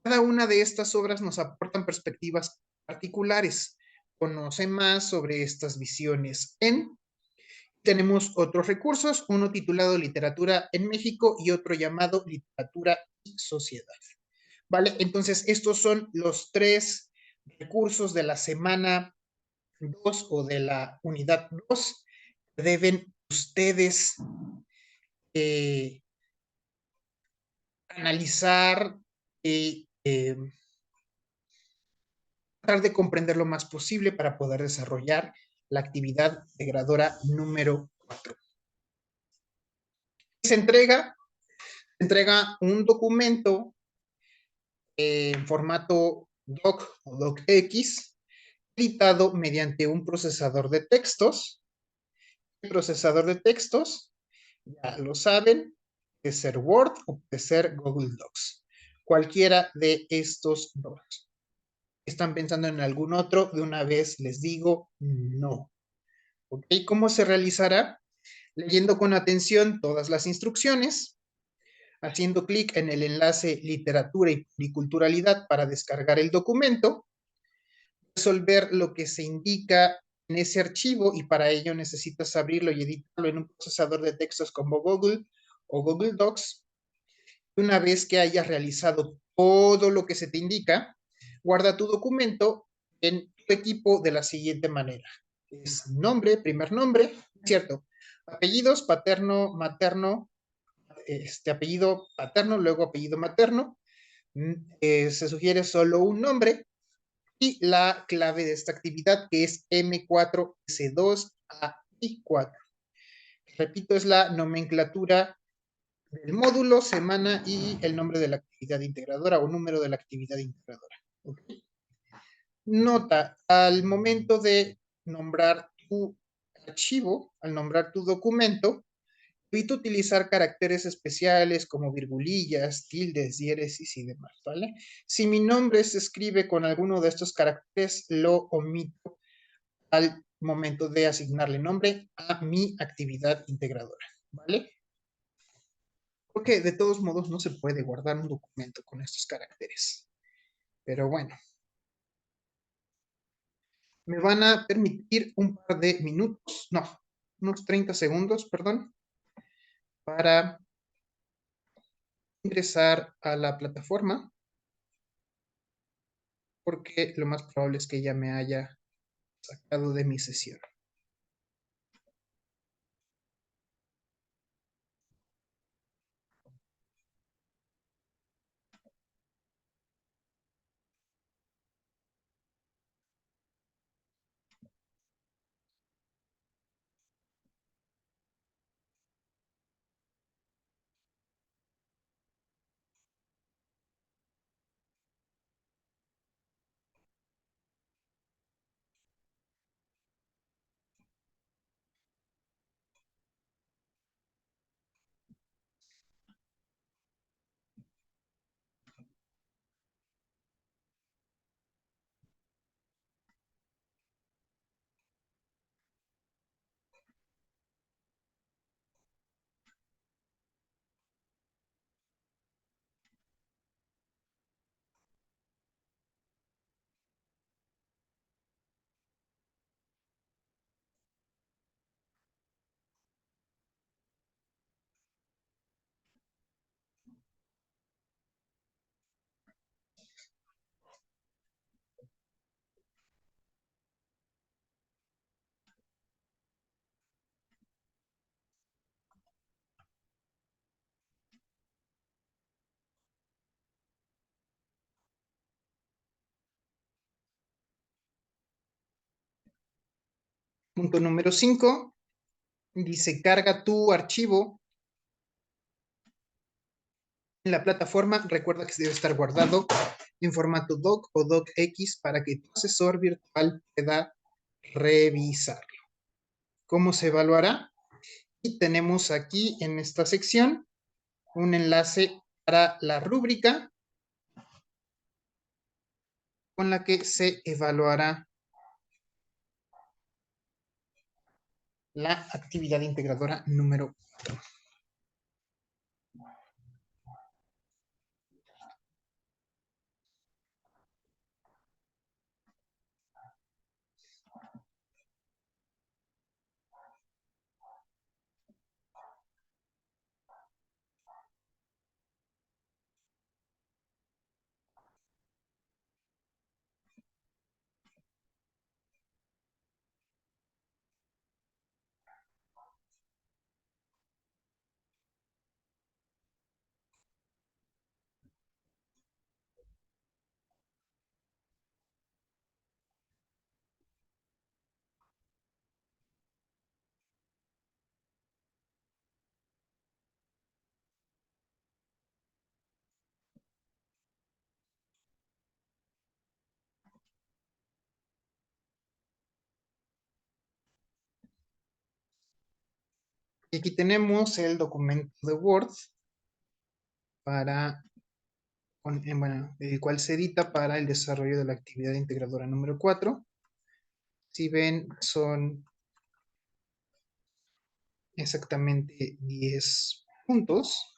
Cada una de estas obras nos aportan perspectivas particulares. Conoce más sobre estas visiones tenemos otros recursos, uno titulado Literatura en México y otro llamado Literatura y Sociedad. ¿Vale? Entonces, estos son los tres recursos de la semana 2 o de la unidad 2 que deben ustedes eh, analizar y tratar de comprender lo más posible para poder desarrollar la actividad integradora número 4. Se entrega un documento en formato doc o docx, editado mediante un procesador de textos. El procesador de textos, ya lo saben, puede ser Word o puede ser Google Docs. Cualquiera de estos dos. ¿Están pensando en algún otro? De una vez les digo no. ¿Ok? ¿Cómo se realizará? Leyendo con atención todas las instrucciones, haciendo clic en el enlace Literatura y Pluriculturalidad para descargar el documento, resolver lo que se indica en ese archivo y para ello necesitas abrirlo y editarlo en un procesador de textos como Google o Google Docs. Una vez que hayas realizado todo lo que se te indica, guarda tu documento en tu equipo de la siguiente manera. Es nombre, primer nombre, ¿cierto? Apellidos, paterno, materno, apellido paterno, luego apellido materno. Se sugiere solo un nombre y la clave de esta actividad que es M4S2AI4. Repito, es la nomenclatura del módulo, semana y el nombre de la actividad integradora o número de la actividad integradora. ¿Okay? Nota, al momento de nombrar tu archivo, al nombrar tu documento, evita utilizar caracteres especiales como virgulillas, tildes, diéresis y demás, ¿vale? Si mi nombre se escribe con alguno de estos caracteres, lo omito al momento de asignarle nombre a mi actividad integradora, ¿vale? Porque de todos modos no se puede guardar un documento con estos caracteres. Pero bueno, me van a permitir un par de minutos, no, unos 30 segundos, perdón, para ingresar a la plataforma, porque lo más probable es que ya me haya sacado de mi sesión. Punto número 5, dice carga tu archivo en la plataforma. Recuerda que debe estar guardado en formato doc o docx para que tu asesor virtual pueda revisarlo. ¿Cómo se evaluará? Y tenemos aquí en esta sección un enlace para la rúbrica con la que se evaluará la actividad integradora número 4. Y aquí tenemos el documento de Word para, bueno, el cual se edita para el desarrollo de la actividad integradora número 4. Si ven, son exactamente 10 puntos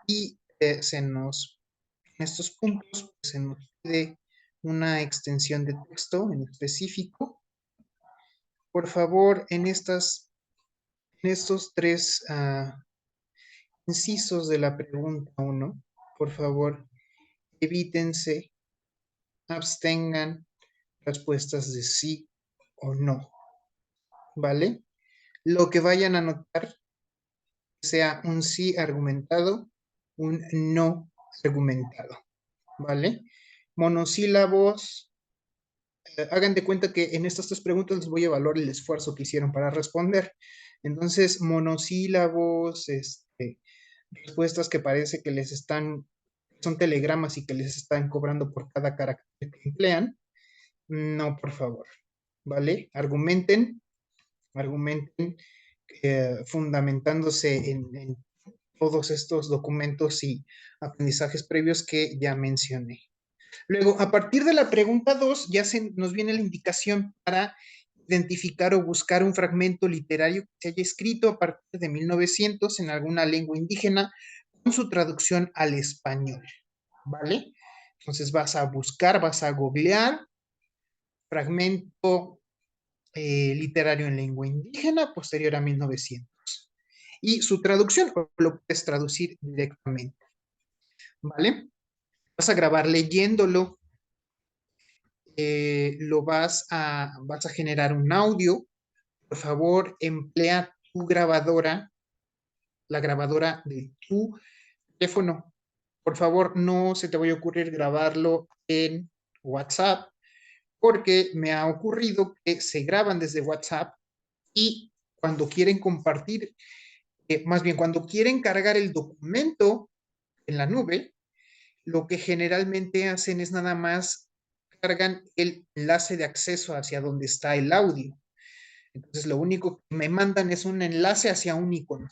y en estos puntos se nos pide una extensión de texto en específico. Por favor, en estos tres incisos de la pregunta 1, por favor, evítense, abstengan respuestas de sí o no, ¿vale? Lo que vayan a anotar sea un sí argumentado, un no argumentado, ¿vale? Monosílabos, hagan de cuenta que en estas tres preguntas les voy a evaluar el esfuerzo que hicieron para responder. Entonces, monosílabos, respuestas que parece que son telegramas y que les están cobrando por cada carácter que emplean, no, por favor, ¿vale? Argumenten fundamentándose en todos estos documentos y aprendizajes previos que ya mencioné. Luego, a partir de la pregunta 2, ya nos viene la indicación para identificar o buscar un fragmento literario que se haya escrito a partir de 1900 en alguna lengua indígena con su traducción al español, ¿vale? Entonces vas a buscar, vas a googlear fragmento literario en lengua indígena posterior a 1900 y su traducción, o lo puedes traducir directamente, ¿vale? Vas a grabar leyéndolo, vas a generar un audio. Por favor, emplea tu grabadora, la grabadora de tu teléfono. Por favor, no se te vaya a ocurrir grabarlo en WhatsApp, porque me ha ocurrido que se graban desde WhatsApp y cuando quieren compartir, más bien cuando quieren cargar el documento en la nube, lo que generalmente hacen es nada más cargan el enlace de acceso hacia donde está el audio. Entonces, lo único que me mandan es un enlace hacia un icono.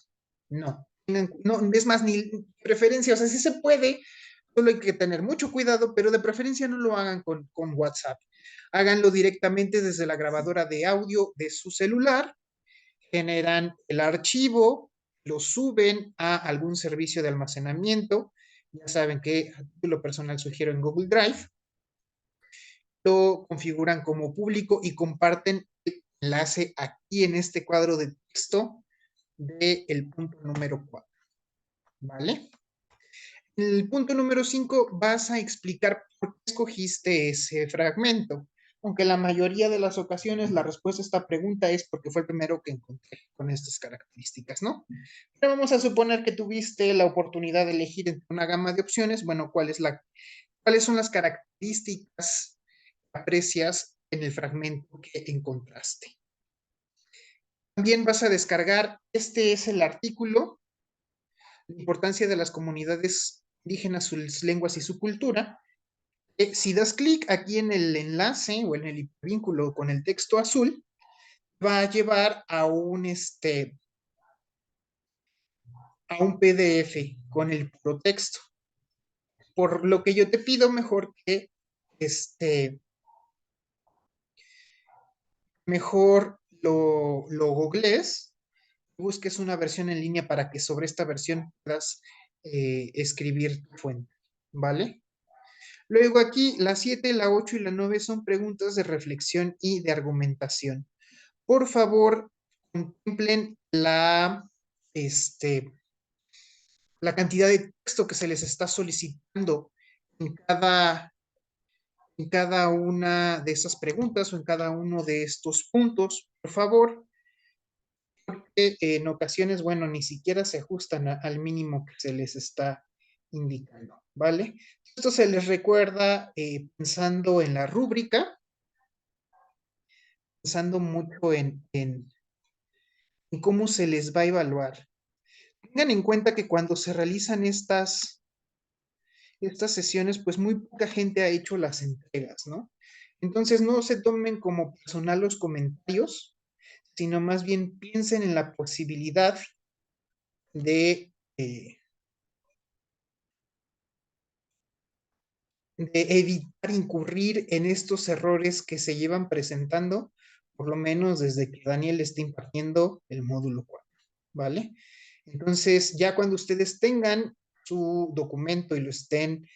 No, no, es más, ni preferencia, o sea, sí se puede, solo hay que tener mucho cuidado, pero de preferencia no lo hagan con WhatsApp. Háganlo directamente desde la grabadora de audio de su celular, generan el archivo, lo suben a algún servicio de almacenamiento. Ya saben que a título personal sugiero en Google Drive, lo configuran como público y comparten el enlace aquí en este cuadro de texto del punto número 4, ¿vale? En el punto número 5 vas a explicar por qué escogiste ese fragmento, aunque la mayoría de las ocasiones la respuesta a esta pregunta es porque fue el primero que encontré con estas características, ¿no? Pero vamos a suponer que tuviste la oportunidad de elegir entre una gama de opciones. Bueno, ¿cuáles son las características que aprecias en el fragmento que encontraste. También vas a descargar, este es el artículo, la importancia de las comunidades indígenas, sus lenguas y su cultura. Si das clic aquí en el enlace o en el vínculo con el texto azul, va a llevar a a un PDF con el puro texto. Por lo que yo te pido mejor que mejor lo googlees, busques una versión en línea para que sobre esta versión puedas escribir tu fuente, ¿vale? Luego aquí, la 7, la 8 y la 9 son preguntas de reflexión y de argumentación. Por favor, contemplen la cantidad de texto que se les está solicitando en cada una de esas preguntas o en cada uno de estos puntos, por favor, porque en ocasiones, bueno, ni siquiera se ajustan al mínimo que se les está indicando, ¿vale? Esto se les recuerda pensando en la rúbrica, pensando mucho en cómo se les va a evaluar. Tengan en cuenta que cuando se realizan estas sesiones, pues muy poca gente ha hecho las entregas, ¿no? Entonces no se tomen como personal los comentarios, sino más bien piensen en la posibilidad de, eh, de evitar incurrir en estos errores que se llevan presentando, por lo menos desde que Daniel está impartiendo el módulo 4, ¿vale? Entonces, ya cuando ustedes tengan su documento y lo estén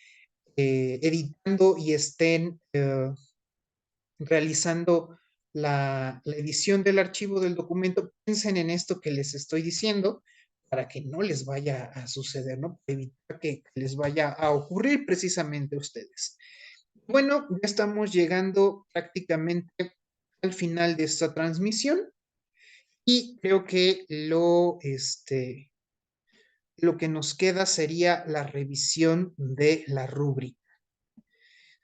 editando y estén realizando la edición del archivo del documento, piensen en esto que les estoy diciendo para que no les vaya a suceder, ¿no? Para evitar que les vaya a ocurrir precisamente a ustedes. Bueno, ya estamos llegando prácticamente al final de esta transmisión y creo que lo que nos queda sería la revisión de la rúbrica.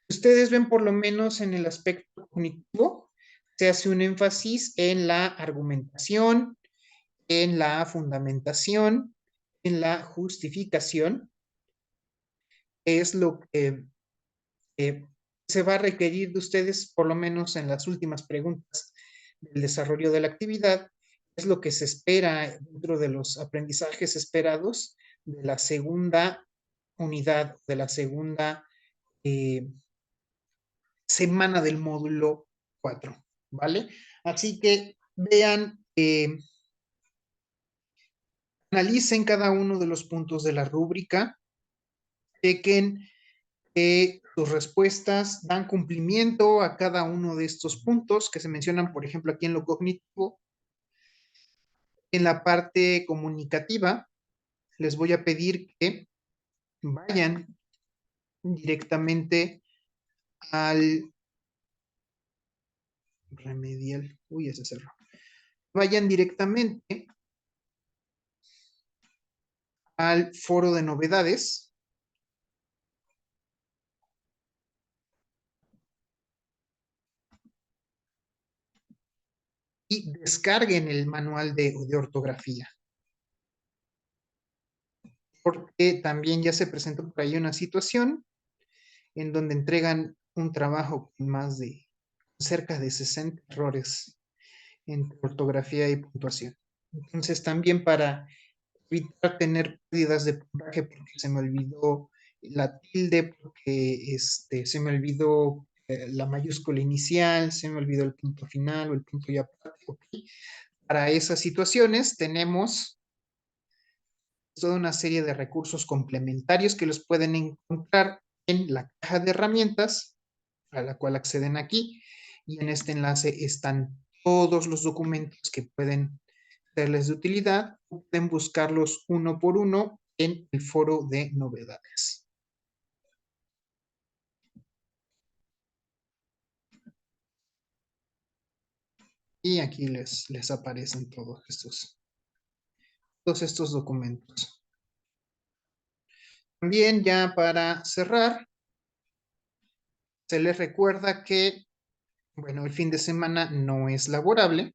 Ustedes ven por lo menos en el aspecto cognitivo, se hace un énfasis en la argumentación, en la fundamentación, en la justificación, es lo que eh, se va a requerir de ustedes, por lo menos en las últimas preguntas del desarrollo de la actividad, es lo que se espera dentro de los aprendizajes esperados de la segunda unidad, de la segunda eh, semana del módulo 4, ¿vale? Así que vean, analicen cada uno de los puntos de la rúbrica, chequen que sus respuestas dan cumplimiento a cada uno de estos puntos que se mencionan, por ejemplo, aquí en lo cognitivo. En la parte comunicativa, les voy a pedir que vayan directamente al remedial. Uy, ese cerró. Vayan directamente al foro de novedades. Y descarguen el manual de ortografía. Porque también ya se presentó por ahí una situación en donde entregan un trabajo con más de cerca de 60 errores entre ortografía y puntuación. Entonces también para evitar tener pérdidas de puntaje porque se me olvidó la tilde, porque se me olvidó la mayúscula inicial, se me olvidó el punto final o el punto y aparte. Okay. Para esas situaciones tenemos toda una serie de recursos complementarios que los pueden encontrar en la caja de herramientas, a la cual acceden aquí, y en este enlace están todos los documentos que pueden serles de utilidad, pueden buscarlos uno por uno en el foro de novedades. Y aquí les aparecen todos estos documentos. También ya para cerrar, se les recuerda que Bueno, el fin de semana no es laborable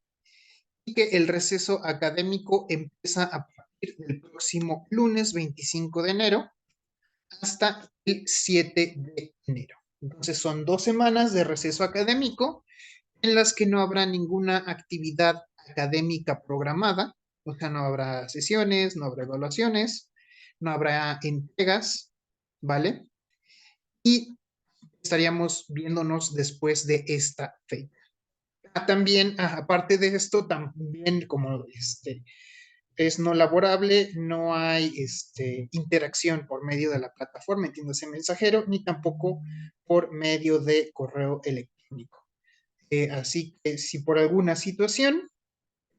y que el receso académico empieza a partir del próximo lunes 25 de enero hasta el 7 de enero. Entonces son 2 semanas de receso académico en las que no habrá ninguna actividad académica programada, o sea, no habrá sesiones, no habrá evaluaciones, no habrá entregas, ¿vale? Y estaríamos viéndonos después de esta fecha. También, aparte de esto, también como es no laborable, no hay interacción por medio de la plataforma, entiéndase mensajero, ni tampoco por medio de correo electrónico. Así que si por alguna situación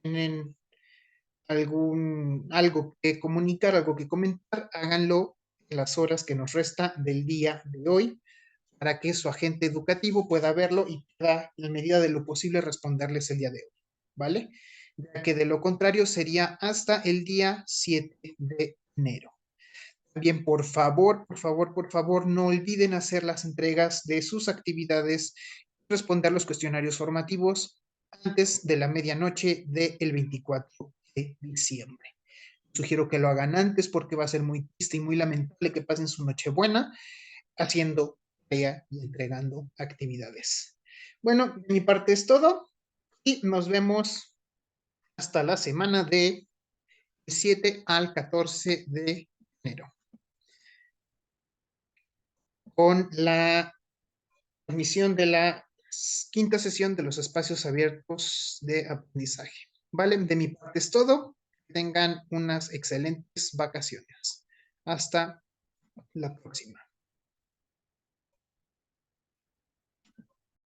tienen algo que comunicar, algo que comentar, háganlo en las horas que nos resta del día de hoy para que su agente educativo pueda verlo y pueda, en medida de lo posible, responderles el día de hoy, ¿vale? Ya que de lo contrario sería hasta el día 7 de enero. También, por favor, por favor, por favor, no olviden hacer las entregas de sus actividades, responder los cuestionarios formativos antes de la medianoche del 24 de diciembre. Sugiero que lo hagan antes porque va a ser muy triste y muy lamentable que pasen su Nochebuena haciendo tarea y entregando actividades. Bueno, de mi parte es todo y nos vemos hasta la semana de 7 al 14 de enero con la transmisión de la quinta sesión de los espacios abiertos de aprendizaje. Vale, de mi parte es todo. Tengan unas excelentes vacaciones. Hasta la próxima.